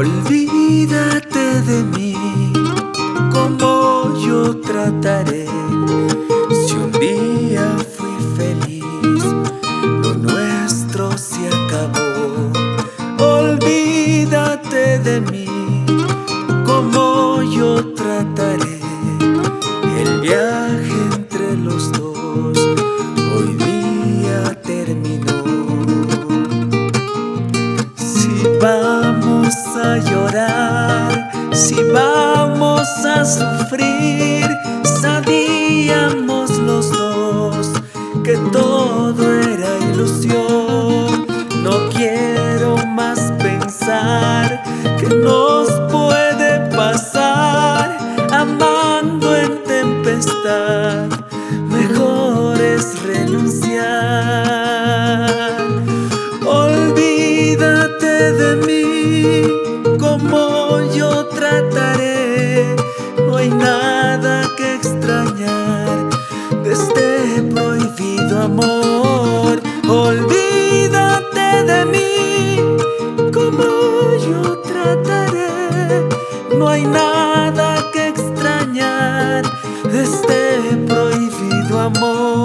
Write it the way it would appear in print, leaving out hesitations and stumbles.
Olvídate de mí, ¿cómo yo trataré? Si un día fui feliz, lo nuestro se acabó. Olvídate de mí, ¿cómo yo trataré? El viaje entre los dos hoy día terminó. Si vamos a llorar, si vamos a sufrir, sabíamos los dos que todo era ilusión. No quiero más pensar que nos puede pasar amando en tempestad. Mejor es renunciar. Olvídate de mí, como yo trataré. No hay nada que extrañar de este prohibido amor. Olvídate de mí, como yo trataré. No hay nada que extrañar de este prohibido amor.